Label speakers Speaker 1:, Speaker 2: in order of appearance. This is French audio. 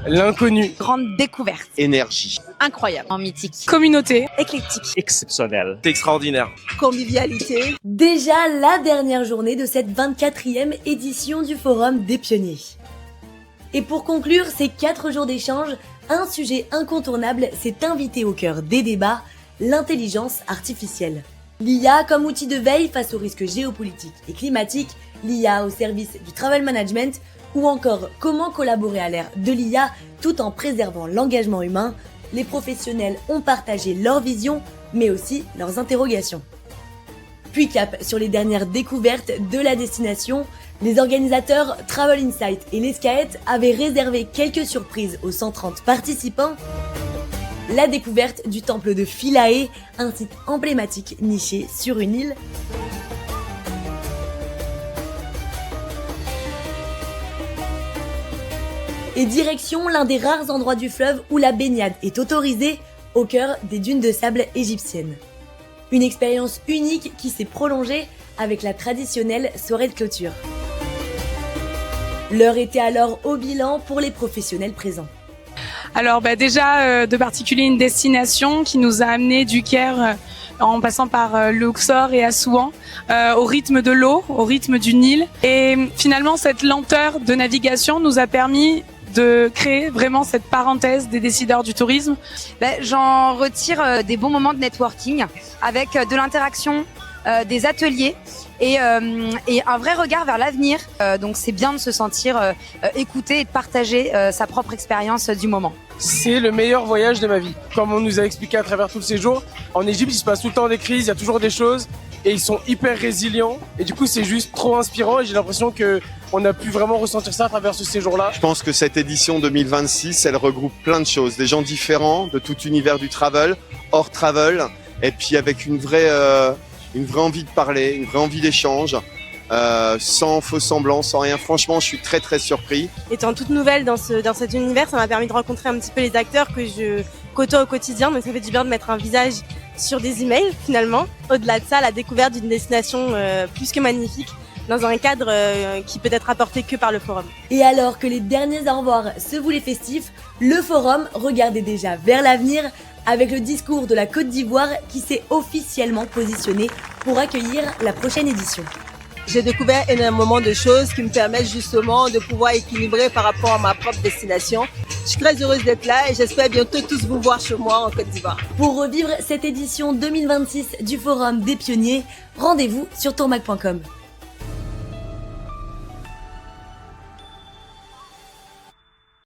Speaker 1: L'inconnu.
Speaker 2: Grande découverte.
Speaker 3: Énergie.
Speaker 2: Incroyable. En mythique.
Speaker 4: Communauté.
Speaker 2: Éclectique.
Speaker 5: Exceptionnel.
Speaker 1: Extraordinaire.
Speaker 2: Convivialité.
Speaker 6: Déjà la dernière journée de cette 24e édition du Forum des Pionniers. Et pour conclure ces 4 jours d'échange, un sujet incontournable s'est invité au cœur des débats, l'intelligence artificielle. L'IA comme outil de veille face aux risques géopolitiques et climatiques, l'IA au service du travel management, ou encore comment collaborer à l'ère de l'IA tout en préservant l'engagement humain, les professionnels ont partagé leurs visions, mais aussi leurs interrogations. Puis cap sur les dernières découvertes de la destination, les organisateurs Travel Insight et l'ESCAET avaient réservé quelques surprises aux 130 participants. La découverte du temple de Philae, un site emblématique niché sur une île. Et direction l'un des rares endroits du fleuve où la baignade est autorisée, au cœur des dunes de sable égyptiennes. Une expérience unique qui s'est prolongée avec la traditionnelle soirée de clôture. L'heure était alors au bilan pour les professionnels présents.
Speaker 4: Alors déjà, de particulier une destination qui nous a amené du Caire en passant par Luxor et Assouan, au rythme de l'eau, au rythme du Nil. Et finalement, cette lenteur de navigation nous a permis de créer vraiment cette parenthèse des décideurs du tourisme.
Speaker 2: J'en retire des bons moments de networking avec de l'interaction, des ateliers et un vrai regard vers l'avenir. Donc c'est bien de se sentir écouté et de partager sa propre expérience du moment.
Speaker 1: C'est le meilleur voyage de ma vie. Comme on nous a expliqué à travers tous ces jours, en Égypte, il se passe tout le temps des crises, il y a toujours des choses et ils sont hyper résilients. Et du coup, c'est juste trop inspirant et j'ai l'impression qu'on a pu vraiment ressentir ça à travers ce séjour-là.
Speaker 3: Je pense que cette édition 2026, elle regroupe plein de choses. Des gens différents de tout univers du travel, hors travel, et puis avec une vraie envie de parler, une vraie envie d'échange. Sans faux semblants, sans rien. Franchement, je suis très très surpris.
Speaker 7: Étant toute nouvelle dans cet univers, ça m'a permis de rencontrer un petit peu les acteurs que je côtoie au quotidien. Donc ça fait du bien de mettre un visage sur des emails finalement. Au-delà de ça, la découverte d'une destination plus que magnifique dans un cadre qui peut être apporté que par le forum.
Speaker 6: Et alors que les derniers au revoir se voulaient festifs, le forum regardait déjà vers l'avenir avec le discours de la Côte d'Ivoire qui s'est officiellement positionné pour accueillir la prochaine édition.
Speaker 8: J'ai découvert énormément de choses qui me permettent justement de pouvoir équilibrer par rapport à ma propre destination. Je suis très heureuse d'être là et j'espère bientôt tous vous voir chez moi en Côte d'Ivoire.
Speaker 6: Pour revivre cette édition 2026 du Forum des Pionniers, rendez-vous sur tourmac.com.